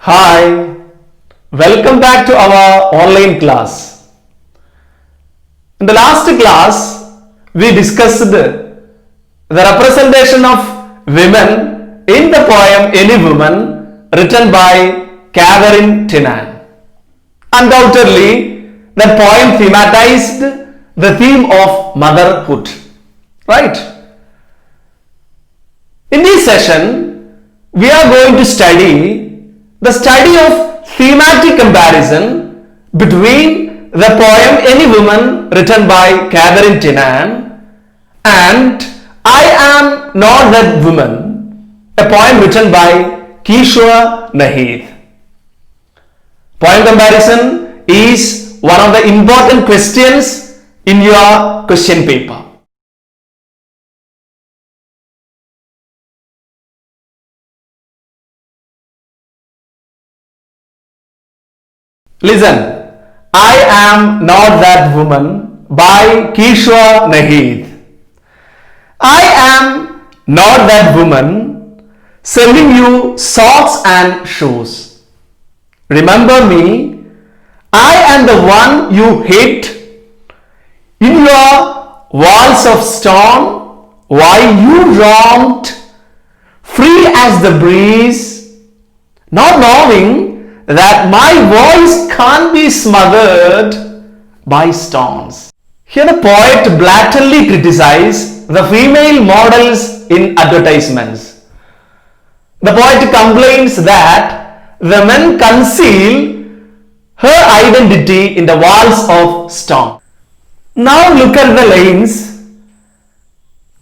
Hi, welcome back to our online class. In the last class, we discussed the representation of women in the poem Any Woman written by Catherine Tynan. Undoubtedly, that poem thematized the theme of motherhood. Right? In this session, we are going to study the study of thematic comparison between the poem Any Woman written by Catherine Tynan and I Am Not That Woman, a poem written by Kishore Naheed. Poem comparison is one of the important questions in your question paper. Listen, I Am Not That Woman by Kishore Naheed. I am not that woman selling you socks and shoes. Remember me, I am the one you hit in your walls of stone while you roamed free as the breeze, not knowing that my voice can't be smothered by stones. Here the poet blatantly criticizes the female models in advertisements. The poet complains that the men conceal her identity in the walls of stone. Now look at the lines.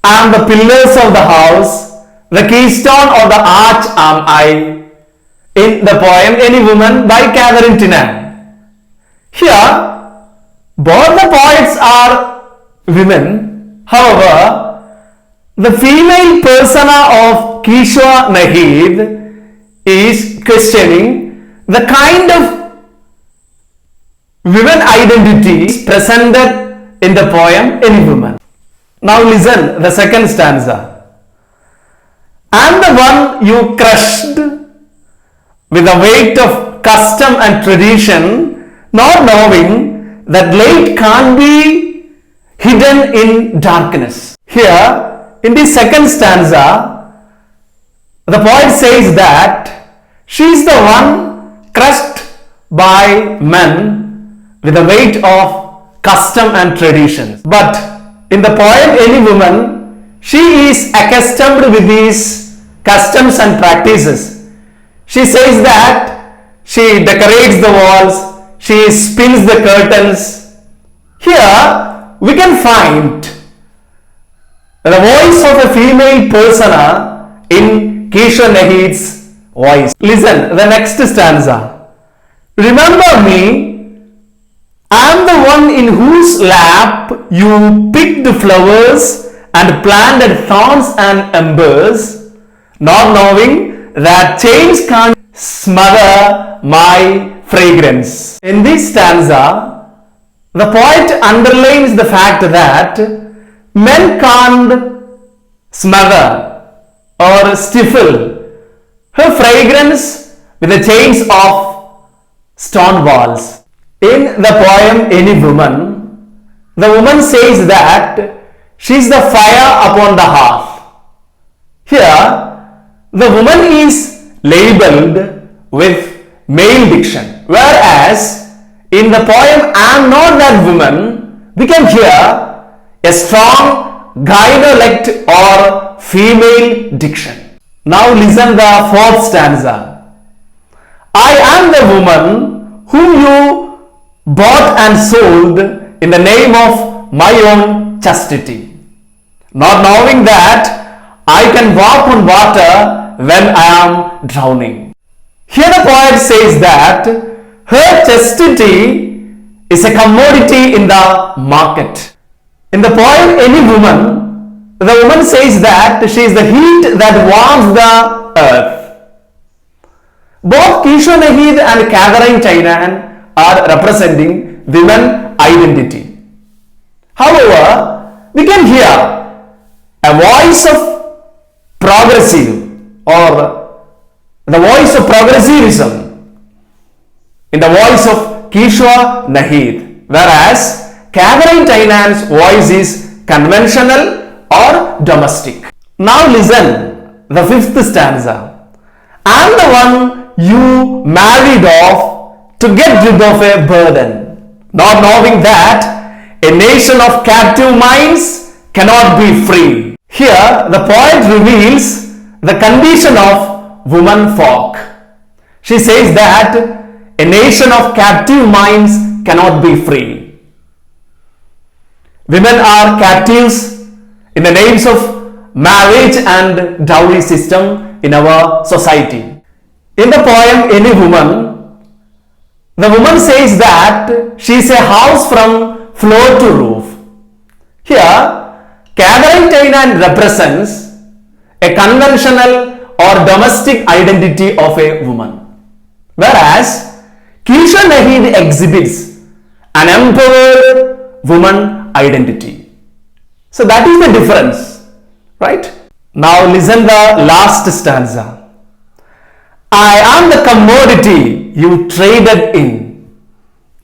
I am the pillars of the house, the keystone of the arch am I, in the poem Any Woman by Catherine Tynan. Here, both the poets are women. However, the female persona of Kishore Naheed is questioning the kind of women identity presented in the poem Any Woman. Now listen the second stanza. I am the one you crushed with the weight of custom and tradition, not knowing that light can't be hidden in darkness. Here, in the second stanza, the poet says that she is the one crushed by men with the weight of custom and tradition. But in the poem Any Woman, she is accustomed with these customs and practices. She says that she decorates the walls, she spins the curtains. Here we can find the voice of a female persona in Kishore Naheed's voice. Listen, the next stanza. Remember me, I am the one in whose lap you picked flowers and planted thorns and embers, not knowing that chains can't smother my fragrance. In this stanza, the poet underlines the fact that men can't smother or stifle her fragrance with the chains of stone walls. In the poem Any Woman, the woman says that she is the fire upon the hearth. Here, the woman is labeled with male diction, whereas in the poem I Am Not That Woman, we can hear a strong gynolect or female diction. Now listen the fourth stanza. I am the woman whom you bought and sold in the name of my own chastity, not knowing that I can walk on water when I am drowning. Here the poet says that her chastity is a commodity in the market. In the poem Any Woman, the woman says that she is the heat that warms the earth. Both Kishore Naheed and Catherine Tynan are representing women identity. However, we can hear a voice of progressive or the voice of progressivism in the voice of Kishore Nahid, whereas Catherine Tainan's voice is conventional or domestic. Now listen the fifth stanza. I am the one you married off to get rid of a burden, not knowing that a nation of captive minds cannot be free. Here the poet reveals the condition of woman folk. She says that a nation of captive minds cannot be free. Women are captives in the names of marriage and dowry system in our society. In the poem Any Woman, the woman says that she is a house from floor to roof. Here, Catherine Tainan represents a conventional or domestic identity of a woman, whereas Kishore Nahid exhibits an empowered woman identity. So that is the difference, right? Now listen the last stanza. I am the commodity you traded in,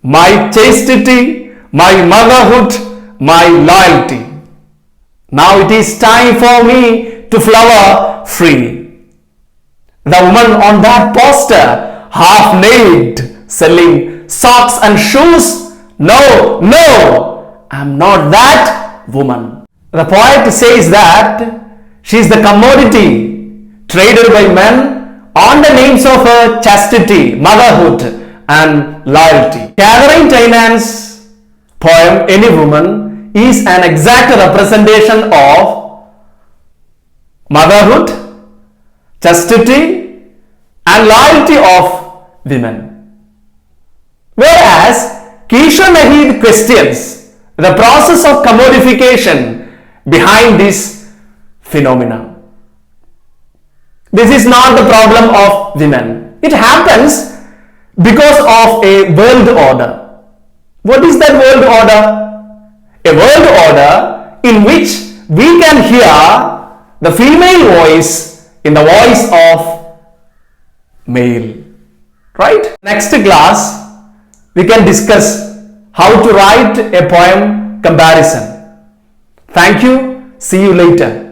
my chastity, my motherhood, my loyalty. Now it is time for me to flower free. The woman on that poster, half naked, selling socks and shoes. No, no, I am not that woman. The poet says that she is the commodity traded by men on the names of her chastity, motherhood and loyalty. Catherine Tainan's poem Any Woman is an exact representation of motherhood, chastity and loyalty of women. Whereas Kishore Nahid questions the process of commodification behind this phenomena. This is not the problem of women. It happens because of a world order. What is that world order? A world order in which we can hear the female voice in the voice of male. Right? Next class, we can discuss how to write a poem comparison. Thank you. See you later.